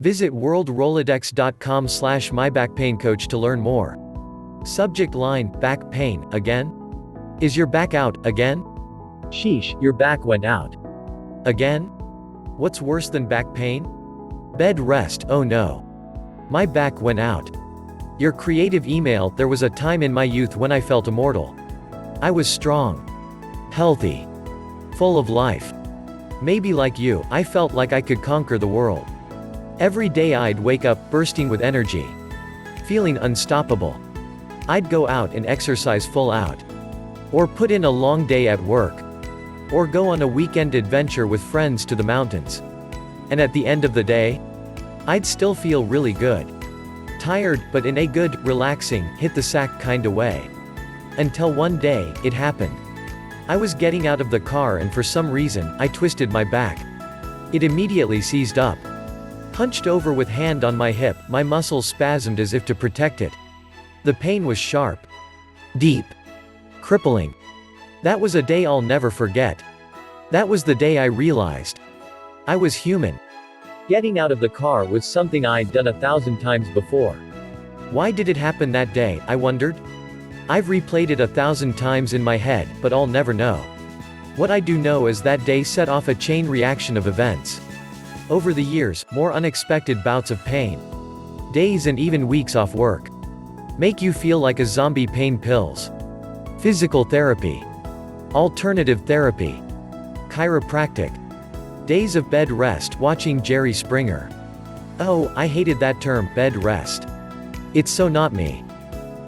Visit worldrolodex.com/mybackpaincoach to learn more. Subject line, back pain, again? Is your back out, again? Sheesh, your back went out. Again? What's worse than back pain? Bed rest, oh no. My back went out. Your creative email, there was a time in my youth when I felt immortal. I was strong, healthy, full of life. Maybe like you, I felt like I could conquer the world. Every day I'd wake up, bursting with energy. Feeling unstoppable. I'd go out and exercise full out. Or put in a long day at work. Or go on a weekend adventure with friends to the mountains. And at the end of the day, I'd still feel really good. Tired, but in a good, relaxing, hit the sack kinda way. Until one day, it happened. I was getting out of the car and for some reason, I twisted my back. It immediately seized up. Hunched over with hand on my hip, my muscles spasmed as if to protect it. The pain was sharp. Deep. Crippling. That was a day I'll never forget. That was the day I realized I was human. Getting out of the car was something I'd done 1,000 times before. Why did it happen that day, I wondered? I've replayed it 1,000 times in my head, but I'll never know. What I do know is that day set off a chain reaction of events. Over the years, more unexpected bouts of pain. Days and even weeks off work. Make you feel like a zombie. Pain pills. Physical therapy. Alternative therapy. Chiropractic. Days of bed rest watching Jerry Springer. Oh, I hated that term, bed rest. It's so not me.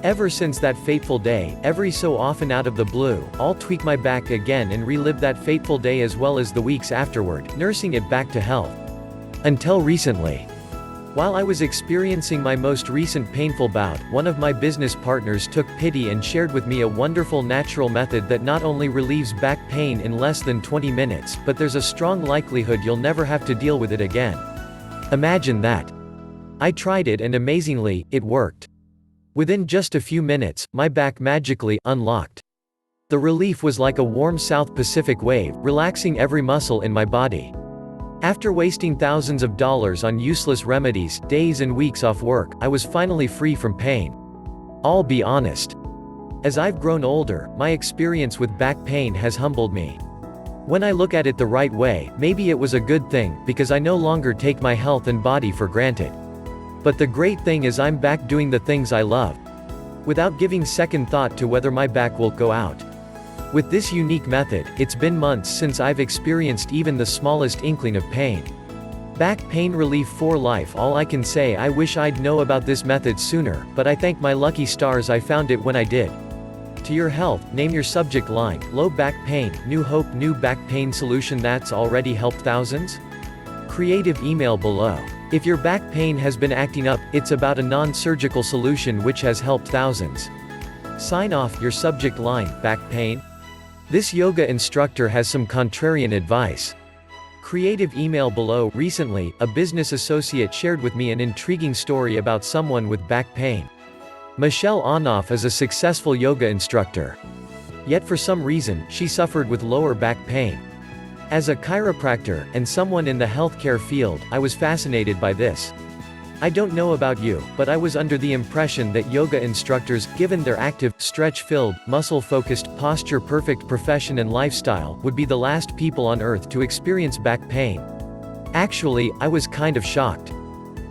Ever since that fateful day, every so often out of the blue, I'll tweak my back again and relive that fateful day as well as the weeks afterward, nursing it back to health. Until recently. While I was experiencing my most recent painful bout, one of my business partners took pity and shared with me a wonderful natural method that not only relieves back pain in less than 20 minutes, but there's a strong likelihood you'll never have to deal with it again. Imagine that. I tried it and amazingly, it worked. Within just a few minutes, my back magically unlocked. The relief was like a warm South Pacific wave, relaxing every muscle in my body. After wasting thousands of dollars on useless remedies, days and weeks off work, I was finally free from pain. I'll be honest. As I've grown older, my experience with back pain has humbled me. When I look at it the right way, maybe it was a good thing, because I no longer take my health and body for granted. But the great thing is I'm back doing the things I love. Without giving second thought to whether my back will go out. With this unique method, it's been months since I've experienced even the smallest inkling of pain. Back pain relief for life. All I can say, I wish I'd know about this method sooner, but I thank my lucky stars I found it when I did. To your health, name your subject line, low back pain, new hope, new back pain solution that's already helped thousands? Creative email below. If your back pain has been acting up, it's about a non-surgical solution which has helped thousands. Sign off, your subject line, back pain? This yoga instructor has some contrarian advice. Creative email below. Recently, a business associate shared with me an intriguing story about someone with back pain. Michelle Onoff is a successful yoga instructor. Yet for some reason, she suffered with lower back pain. As a chiropractor, and someone in the healthcare field, I was fascinated by this. I don't know about you, but I was under the impression that yoga instructors, given their active, stretch-filled, muscle-focused, posture-perfect profession and lifestyle, would be the last people on earth to experience back pain. Actually, I was kind of shocked.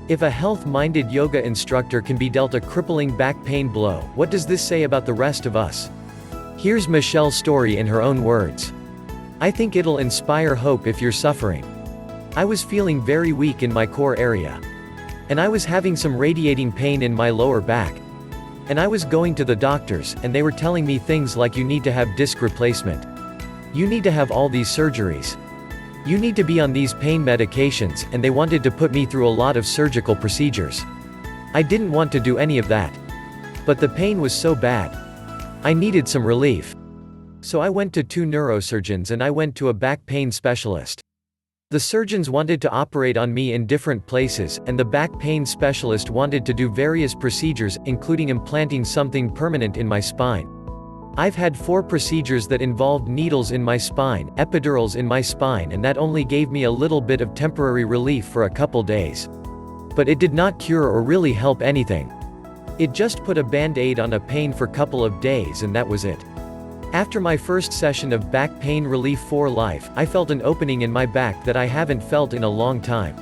If a health-minded yoga instructor can be dealt a crippling back pain blow, what does this say about the rest of us? Here's Michelle's story in her own words. I think it'll inspire hope if you're suffering. I was feeling very weak in my core area. And I was having some radiating pain in my lower back. And I was going to the doctors, and they were telling me things like you need to have disc replacement. You need to have all these surgeries. You need to be on these pain medications, and they wanted to put me through a lot of surgical procedures. I didn't want to do any of that. But the pain was so bad. I needed some relief. So I went to 2 neurosurgeons and I went to a back pain specialist. The surgeons wanted to operate on me in different places, and the back pain specialist wanted to do various procedures, including implanting something permanent in my spine. I've had 4 procedures that involved needles in my spine, epidurals in my spine, and that only gave me a little bit of temporary relief for a couple days. But it did not cure or really help anything. It just put a band-aid on a pain for couple of days and that was it. After my first session of back pain relief for life, I felt an opening in my back that I haven't felt in a long time.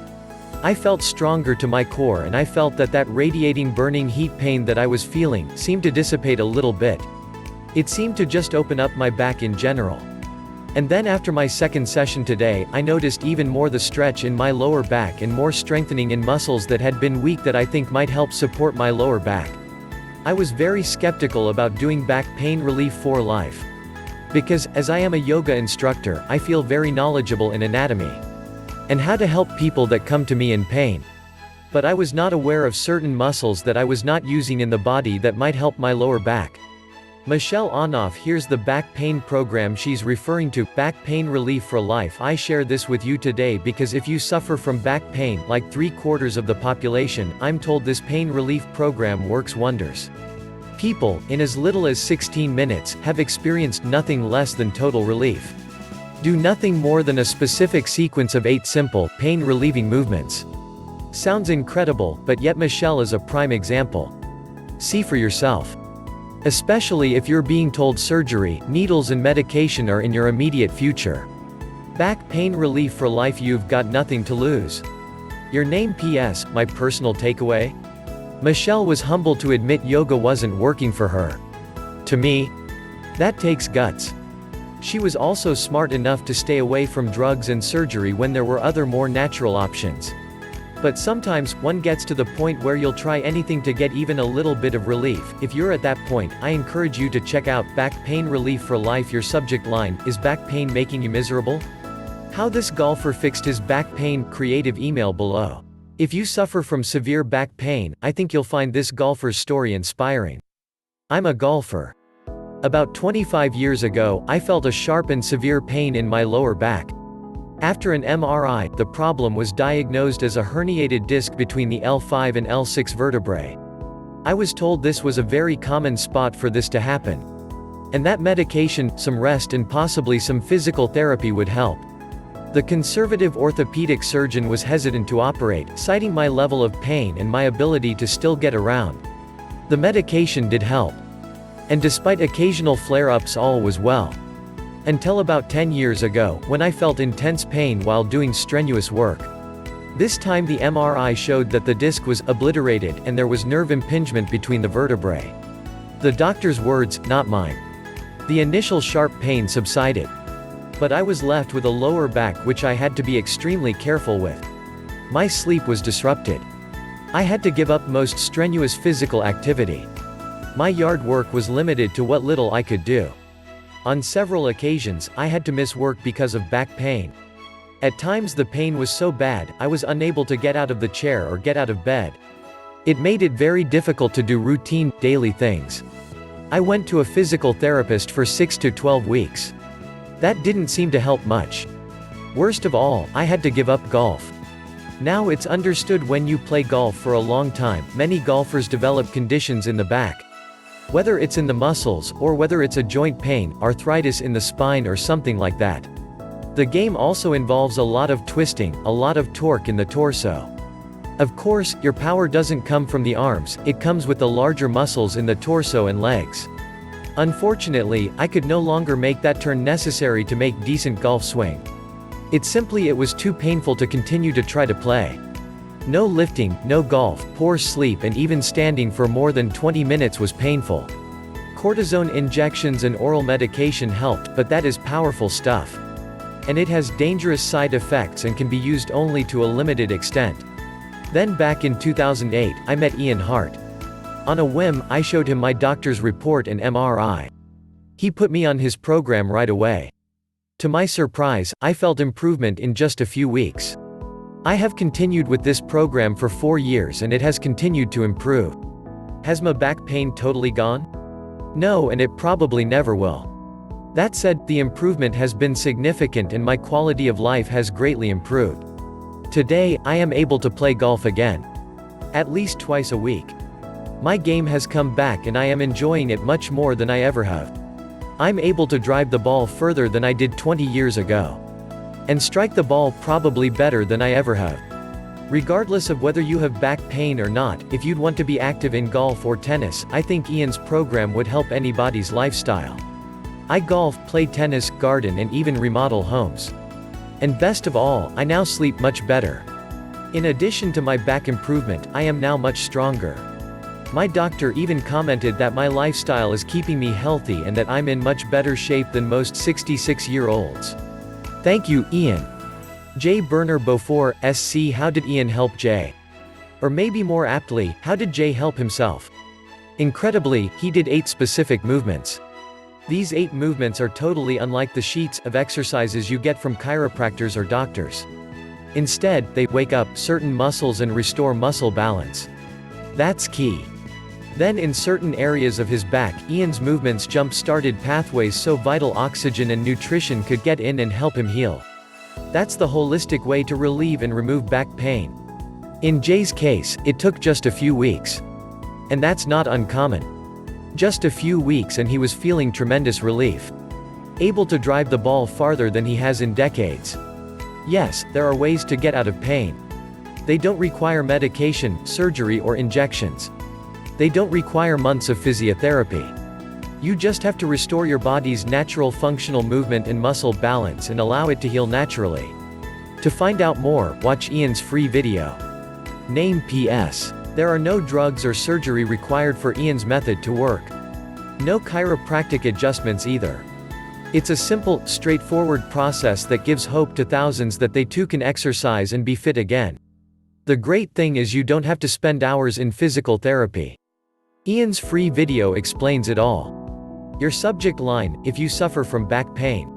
I felt stronger to my core and I felt that radiating burning heat pain that I was feeling seemed to dissipate a little bit. It seemed to just open up my back in general. And then after my second session today, I noticed even more the stretch in my lower back and more strengthening in muscles that had been weak that I think might help support my lower back. I was very skeptical about doing back pain relief for life. Because, as I am a yoga instructor, I feel very knowledgeable in anatomy. And how to help people that come to me in pain. But I was not aware of certain muscles that I was not using in the body that might help my lower back. Michelle Onoff, here's the back pain program she's referring to, Back Pain Relief for Life. I share this with you today because if you suffer from back pain, like 3/4 of the population, I'm told this pain relief program works wonders. People, in as little as 16 minutes, have experienced nothing less than total relief. Do nothing more than a specific sequence of 8 simple, pain-relieving movements. Sounds incredible, but yet Michelle is a prime example. See for yourself. Especially if you're being told surgery, needles and medication are in your immediate future. Back pain relief for life. You've got nothing to lose. Your name. PS, my personal takeaway? Michelle was humble to admit yoga wasn't working for her. To me, that takes guts. She was also smart enough to stay away from drugs and surgery when there were other more natural options. But sometimes, one gets to the point where you'll try anything to get even a little bit of relief. If you're at that point, I encourage you to check out Back Pain Relief for Life. Your subject line, is back pain making you miserable? How this golfer fixed his back pain. Creative email below. If you suffer from severe back pain, I think you'll find this golfer's story inspiring. I'm a golfer. About 25 years ago, I felt a sharp and severe pain in my lower back. After an MRI, the problem was diagnosed as a herniated disc between the L5 and L6 vertebrae. I was told this was a very common spot for this to happen. And that medication, some rest and possibly some physical therapy would help. The conservative orthopedic surgeon was hesitant to operate, citing my level of pain and my ability to still get around. The medication did help. And despite occasional flare-ups, all was well. Until about 10 years ago, when I felt intense pain while doing strenuous work. This time the MRI showed that the disc was obliterated and there was nerve impingement between the vertebrae. The doctor's words, not mine. The initial sharp pain subsided. But I was left with a lower back which I had to be extremely careful with. My sleep was disrupted. I had to give up most strenuous physical activity. My yard work was limited to what little I could do. On several occasions, I had to miss work because of back pain. At times the pain was so bad, I was unable to get out of the chair or get out of bed. It made it very difficult to do routine, daily things. I went to a physical therapist for 6 to 12 weeks. That didn't seem to help much. Worst of all, I had to give up golf. Now it's understood when you play golf for a long time, many golfers develop conditions in the back. Whether it's in the muscles, or whether it's a joint pain, arthritis in the spine or something like that. The game also involves a lot of twisting, a lot of torque in the torso. Of course, your power doesn't come from the arms, it comes with the larger muscles in the torso and legs. Unfortunately, I could no longer make that turn necessary to make decent golf swing. It was too painful to continue to try to play. No lifting, no golf, poor sleep and even standing for more than 20 minutes was painful. Cortisone injections and oral medication helped, but that is powerful stuff. And it has dangerous side effects and can be used only to a limited extent. Then back in 2008, I met Ian Hart. On a whim, I showed him my doctor's report and MRI. He put me on his program right away. To my surprise, I felt improvement in just a few weeks. I have continued with this program for 4 years and it has continued to improve. Has my back pain totally gone? No, and it probably never will. That said, the improvement has been significant and my quality of life has greatly improved. Today, I am able to play golf again. At least twice a week. My game has come back and I am enjoying it much more than I ever have. I'm able to drive the ball further than I did 20 years ago. And strike the ball probably better than I ever have. Regardless of whether you have back pain or not, if you'd want to be active in golf or tennis, I think Ian's program would help anybody's lifestyle. I golf, play tennis, garden and even remodel homes. And best of all, I now sleep much better. In addition to my back improvement, I am now much stronger. My doctor even commented that my lifestyle is keeping me healthy and that I'm in much better shape than most 66-year-olds. Thank you, Ian. J. Burner Beaufort, SC. How did Ian help Jay? Or maybe more aptly, how did Jay help himself? Incredibly, he did 8 specific movements. These 8 movements are totally unlike the sheets of exercises you get from chiropractors or doctors. Instead, they wake up certain muscles and restore muscle balance. That's key. Then in certain areas of his back, Ian's movements jump-started pathways so vital oxygen and nutrition could get in and help him heal. That's the holistic way to relieve and remove back pain. In Jay's case, it took just a few weeks. And that's not uncommon. Just a few weeks and he was feeling tremendous relief. Able to drive the ball farther than he has in decades. Yes, there are ways to get out of pain. They don't require medication, surgery or injections. They don't require months of physiotherapy. You just have to restore your body's natural functional movement and muscle balance and allow it to heal naturally. To find out more, watch Ian's free video. Name PS. There are no drugs or surgery required for Ian's method to work. No chiropractic adjustments either. It's a simple, straightforward process that gives hope to thousands that they too can exercise and be fit again. The great thing is you don't have to spend hours in physical therapy. Ian's free video explains it all. Your subject line, if you suffer from back pain.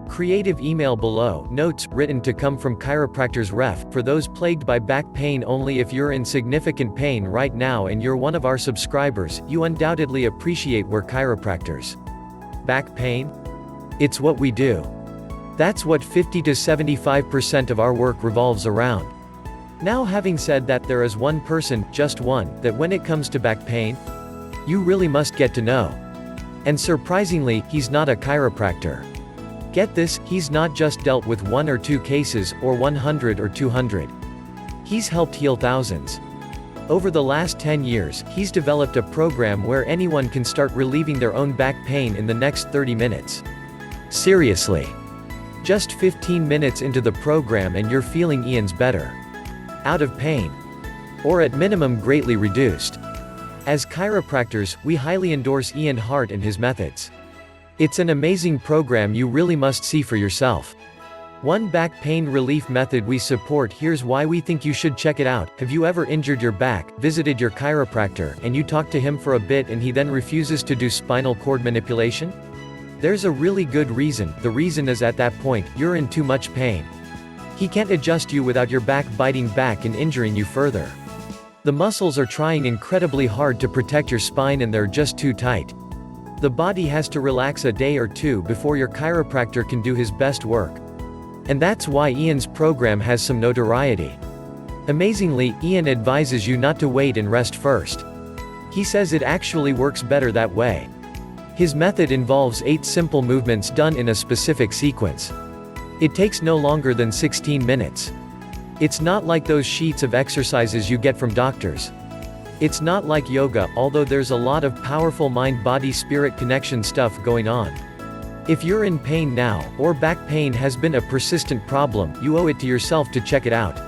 Creative email below, notes, written to come from chiropractors ref, for those plagued by back pain only. If you're in significant pain right now and you're one of our subscribers, you undoubtedly appreciate we're chiropractors. Back pain? It's what we do. That's what 50 to 75% of our work revolves around. Now having said that, there is one person, just one, that when it comes to back pain, you really must get to know. And surprisingly, he's not a chiropractor. Get this, he's not just dealt with 1 or 2 cases, or 100 or 200. He's helped heal thousands. Over the last 10 years, he's developed a program where anyone can start relieving their own back pain in the next 30 minutes. Seriously. Just 15 minutes into the program and you're feeling Ian's better. Out of pain. Or at minimum greatly reduced. As chiropractors, we highly endorse Ian Hart and his methods. It's an amazing program you really must see for yourself. One back pain relief method we support. Here's why we think you should check it out. Have you ever injured your back, visited your chiropractor, and you talk to him for a bit and he then refuses to do spinal cord manipulation? There's a really good reason. The reason is at that point, you're in too much pain. He can't adjust you without your back biting back and injuring you further. The muscles are trying incredibly hard to protect your spine and they're just too tight. The body has to relax a day or two before your chiropractor can do his best work. And that's why Ian's program has some notoriety. Amazingly, Ian advises you not to wait and rest first. He says it actually works better that way. His method involves 8 simple movements done in a specific sequence. It takes no longer than 16 minutes. It's not like those sheets of exercises you get from doctors. It's not like yoga, although there's a lot of powerful mind-body-spirit connection stuff going on. If you're in pain now, or back pain has been a persistent problem, you owe it to yourself to check it out.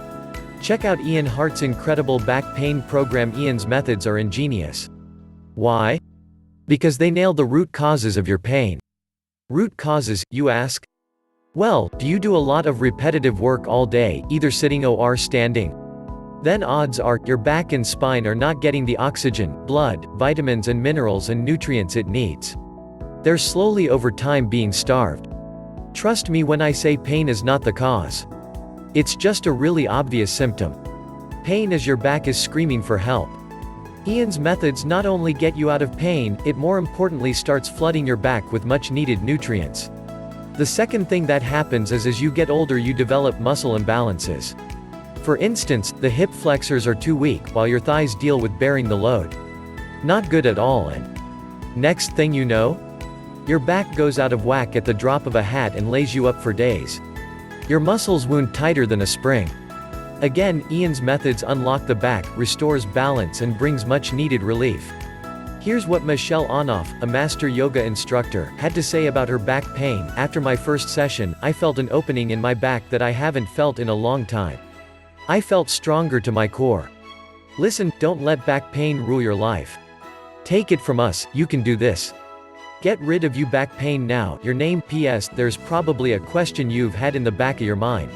Check out Ian Hart's incredible back pain program. Ian's methods are ingenious. Why? Because they nail the root causes of your pain. Root causes, you ask? Well, do you do a lot of repetitive work all day, either sitting or standing? Then odds are, your back and spine are not getting the oxygen, blood, vitamins and minerals and nutrients it needs. They're slowly over time being starved. Trust me when I say pain is not the cause. It's just a really obvious symptom. Pain as your back is screaming for help. Ian's methods not only get you out of pain, it more importantly starts flooding your back with much needed nutrients. The second thing that happens is as you get older you develop muscle imbalances. For instance, the hip flexors are too weak while your thighs deal with bearing the load. Not good at all. And next thing you know, your back goes out of whack at the drop of a hat and lays you up for days. Your muscles wound tighter than a spring. Again, Ian's methods unlock the back, restores balance and brings much needed relief. Here's what Michelle Onoff, a master yoga instructor, had to say about her back pain. After my first session, I felt an opening in my back that I haven't felt in a long time. I felt stronger to my core. Listen, don't let back pain rule your life. Take it from us, you can do this. Get rid of your back pain now. Your name. PS. There's probably a question you've had in the back of your mind.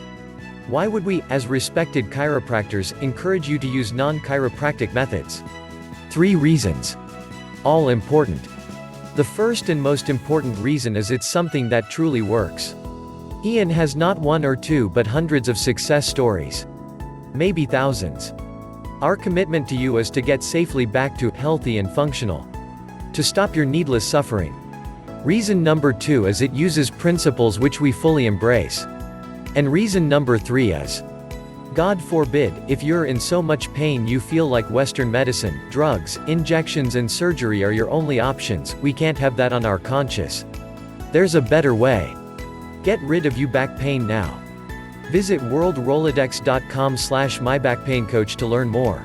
Why would we, as respected chiropractors, encourage you to use non-chiropractic methods? 3 reasons. All important. The first and most important reason is it's something that truly works. Ian has not 1 or 2 but hundreds of success stories. Maybe thousands. Our commitment to you is to get safely back to healthy and functional. To stop your needless suffering. Reason number 2 is it uses principles which we fully embrace. And reason number 3 is, God forbid, if you're in so much pain you feel like Western medicine, drugs, injections and surgery are your only options. We can't have that on our conscience. There's a better way. Get rid of your back pain now. Visit worldrolodex.com/mybackpaincoach to learn more.